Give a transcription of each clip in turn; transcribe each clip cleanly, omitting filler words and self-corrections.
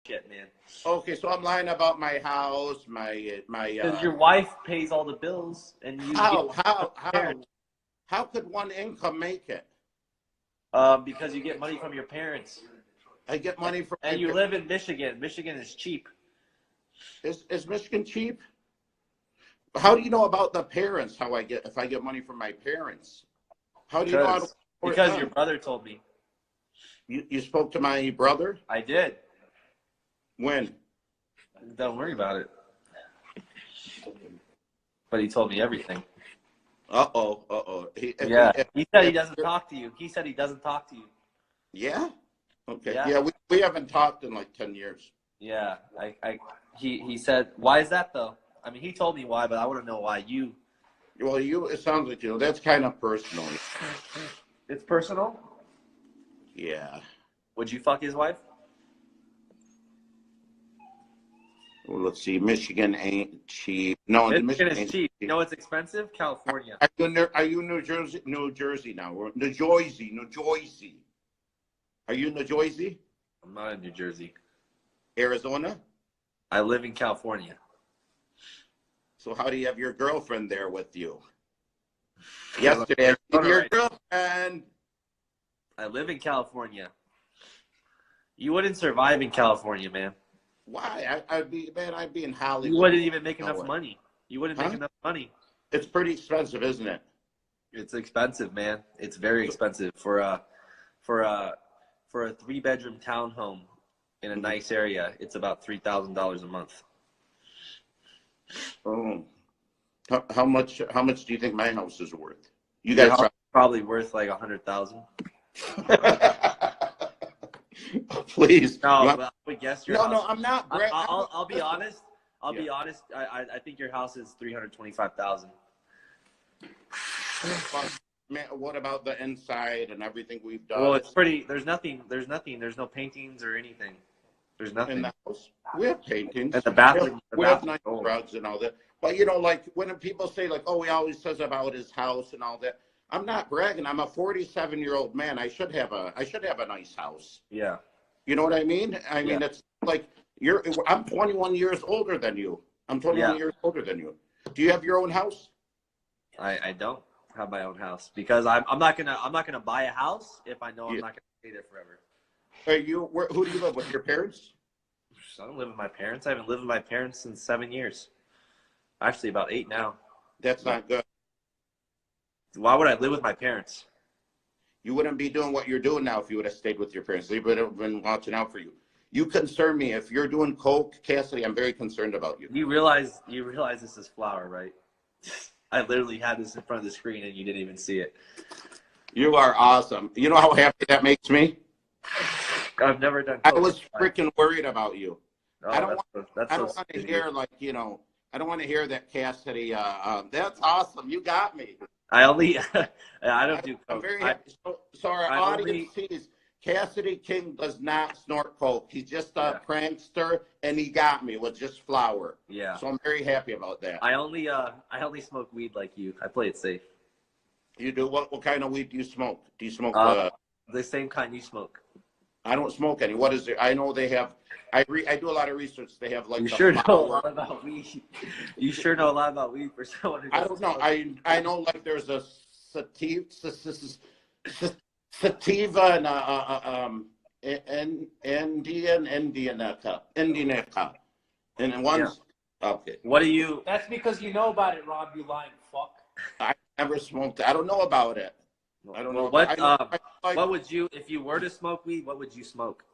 shit, man. Okay, so I'm lying about my house, Because your wife pays all the bills, and you how could one income make it? Because you get money from your parents. I get money from and you live in Michigan. Michigan is cheap. Is Michigan cheap? How do you know about the parents? How I get if I get money from my parents? How do you know? Because your brother told me. You spoke to my brother? I did. When? Don't worry about it. But he told me everything. He said he doesn't talk to you. He said he doesn't talk to you. Yeah? Okay. Yeah, we haven't talked in like 10 years. Yeah. He said, why is that though? I mean, he told me why, but I want to know why you. Well, it sounds like, that's kind of personal. It's personal? Yeah. Would you fuck his wife? Well, let's see. Michigan ain't cheap. No, Michigan is cheap. You know it's expensive? California. Are you New Jersey? New Jersey now. We're New Jersey. Are you in New Jersey? I'm not in New Jersey. Arizona? I live in California. So how do you have your girlfriend there with you? Yesterday, your girlfriend. I live in California. You wouldn't survive in California, man. Why? I'd be in Hollywood. You wouldn't even make enough money. You wouldn't make enough money. It's pretty expensive, isn't it? It's expensive, man. It's very expensive for a 3-bedroom townhome in a nice area. It's about $3,000 a month. Oh, how much do you think my house is worth? You guys probably worth like $100,000. Please. No, but I would guess your house. No, I'm not. I'll be honest. Be honest. I think your house is $325,000. Man, what about the inside and everything we've done? Well, it's pretty. There's nothing. There's no paintings or anything. There's nothing. In the house, we have paintings. At the bathroom, we have nice rugs and all that. But like when people say like, "Oh, he always says about his house and all that," I'm not bragging. I'm a 47-year-old man. I should have a nice house. Yeah. You know what I mean? I mean, it's like I'm 21 years older than you. I'm 21 years older than you. Do you have your own house? I don't have my own house because I'm not gonna buy a house if I know I'm not gonna stay there forever. Who do you live with? Your parents? I don't live with my parents. I haven't lived with my parents since 7 years. Actually, about 8 now. That's not good. Why would I live with my parents? You wouldn't be doing what you're doing now if you would have stayed with your parents. They would have been watching out for you. You concern me. If you're doing coke, Cassady, I'm very concerned about you. You realize this is flour, right? I literally had this in front of the screen and you didn't even see it. You are awesome. You know how happy that makes me? I've never done coke. I was freaking worried about you. Oh, I don't want to hear I don't want to hear that Cassady. That's awesome. You got me. I don't do coke. I'm very happy. So our audience sees Cassady King does not snort coke. He's just a prankster, and he got me with just flour. Yeah. So I'm very happy about that. I only smoke weed like you. I play it safe. You do? What kind of weed do you smoke? Do you smoke the same kind you smoke? I don't smoke any. What is it? I know they have. I do a lot of research. They have like. You sure know a lot about weed. You sure know a lot about weed for someone who. I don't know. I know like there's a sativa and Indianaca, and one's okay. What do you? That's because you know about it, Rob. You lying fuck. I never smoked it. I don't know about it. I don't know. What would you, if you were to smoke weed, what would you smoke?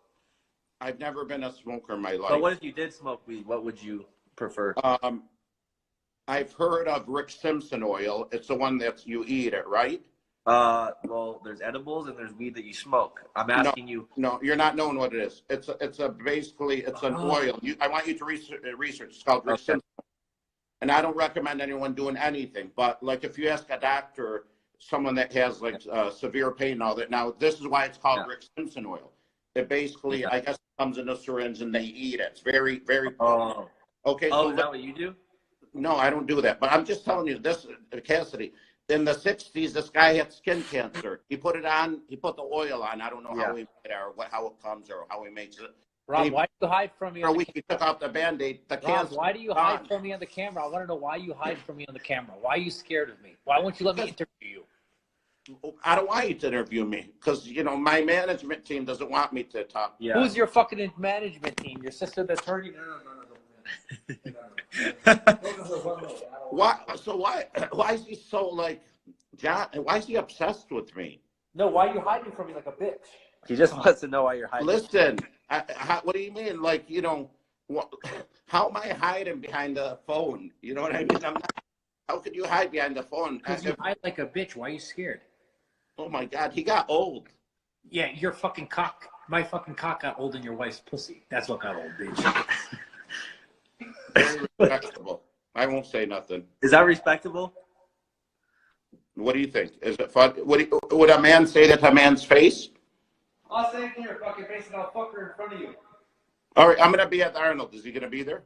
I've never been a smoker in my life. But what if you did smoke weed? What would you prefer? I've heard of Rick Simpson oil. It's the one that you eat it, right? Well, there's edibles and there's weed that you smoke. I'm asking you. No, you're not knowing what it is. It's basically an oil. I want you to research. It's called Rick Simpson. And I don't recommend anyone doing anything. But like if you ask a doctor, someone that has like severe pain and all that. Now, this is why it's called Rick Simpson oil. It basically, I guess, comes in a syringe and they eat it. It's very, very potent. Okay. Oh, is that what you do? No, I don't do that. But I'm just telling you this, Cassady. In the 60s, this guy had skin cancer. He put it on. He put the oil on. I don't know how he made it or how it comes or how he makes it. Rob, why do you hide from me? For a week, he took off the Band-Aid. The Rob, cancer. why do you hide from me on the camera? I want to know why you hide from me on the camera. Why are you scared of me? Why won't you let me interview you? I don't want you to interview me because, you know, my management team doesn't want me to talk. Yeah. Who's your fucking management team? Your sister that's hurting? Why? So why is he so like, John? Why is he obsessed with me? No, why are you hiding from me like a bitch? He just wants to know why you're hiding. Listen, what do you mean? Like, you know, how am I hiding behind the phone? You know what I mean? How could you hide behind the phone? Because you hide like a bitch. Why are you scared? Oh my God, he got old. Yeah, your fucking cock. My fucking cock got old in your wife's pussy. That's what got old, bitch. Very respectable. I won't say nothing. Is that respectable? What do you think? Is it fun? Would a man say that to a man's face? I'll say it to your fucking face and I'll fuck her in front of you. All right, I'm gonna be at the Arnold. Is he gonna be there?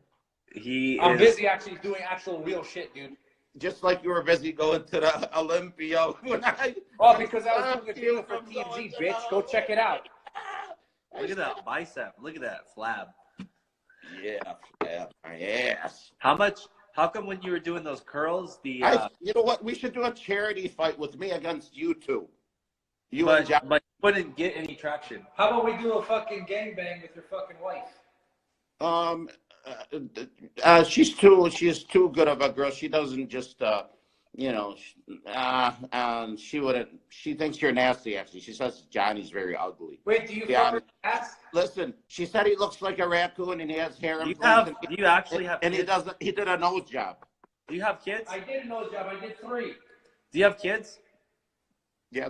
I'm busy actually doing actual real shit, dude. Just like you were busy going to the Olympia when Because I was doing a deal for TMZ, bitch. Go check it out. Look at that bicep. Look at that flab. Yeah, my ass. How come when you were doing those curls, You know what? We should do a charity fight with me against you two. But you wouldn't get any traction. How about we do a fucking gangbang with your fucking wife? She's too good of a girl. She doesn't just, you know, she wouldn't. She thinks you're nasty. Actually, she says Johnny's very ugly. Wait, do you fuck her ass? Listen, she said he looks like a raccoon and he has hair. Do you actually have? And kids? he did a nose job. Do you have kids? I did a nose job. I did 3. Do you have kids? Yeah.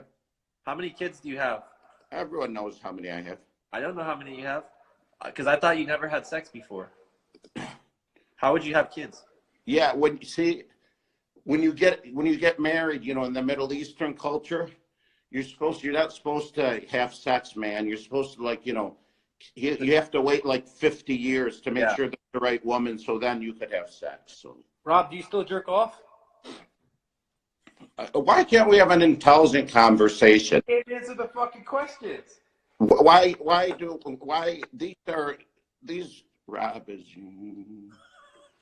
How many kids do you have? Everyone knows how many I have. I don't know how many you have, because I thought you never had sex before. How would you have kids? Yeah, when you get married, you know, in the Middle Eastern culture, you're not supposed to have sex, man. You're supposed to, like, you know, you have to wait like 50 years to make sure that's the right woman, so then you could have sex. So, Rob, do you still jerk off? why can't we have an intelligent conversation? Can't answer the fucking questions. Why these Rob is.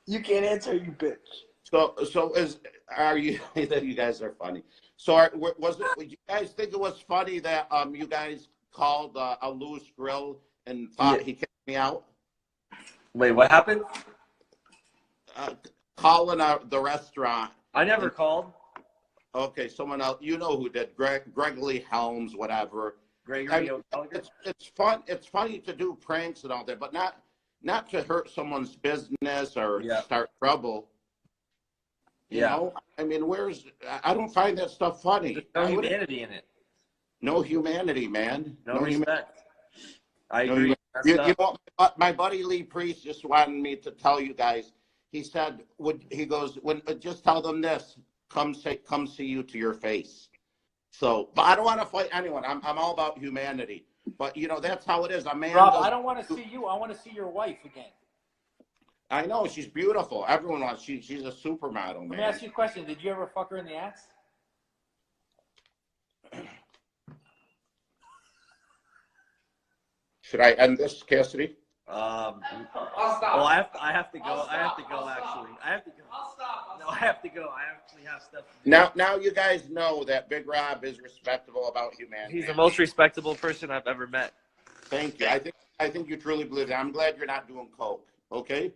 You can't answer, you bitch. So are you? You guys are funny. So would you guys think it was funny that you guys called a loose grill and thought he kicked me out? Wait, what happened? Calling the restaurant. I never called. Okay, someone else. You know who did? Gregory Helms, whatever. Gregory. It's fun. It's funny to do pranks and all that, but not to hurt someone's business or start trouble. You know, I mean, I don't find that stuff funny. There's no humanity in it. No humanity, man. No respect. I agree. You know, my buddy Lee Priest just wanted me to tell you guys. He said, just tell them this. Come see you to your face. So, but I don't want to fight anyone. I'm all about humanity. But you know, that's how it is. A man. Rob, I don't want to see you. I want to see your wife again. I know, she's beautiful. Everyone wants. She's a supermodel, man. Let me ask you a question. Did you ever fuck her in the ass? Should I end this, Cassidy? I'll stop. Well, I have to go. I have to go. Actually, I have to go. I'll stop. No, I have to go. I actually have stuff to do. Now you guys know that Big Rob is respectable about humanity. He's the most respectable person I've ever met. Thank you. I think you truly believe that. I'm glad you're not doing coke. Okay.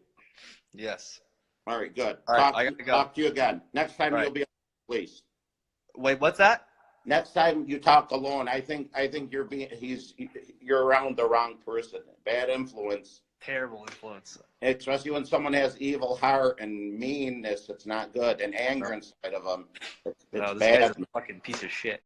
Yes. All right. Good. All right, I gotta go. Talk to you again. Next time All you'll be on the police. Wait, what's that? Next time you talk alone, I think you're around the wrong person. Bad influence. Terrible influence. Especially when someone has evil heart and meanness, it's not good, and anger inside of them. It's No, this bad. guy's a fucking piece of shit.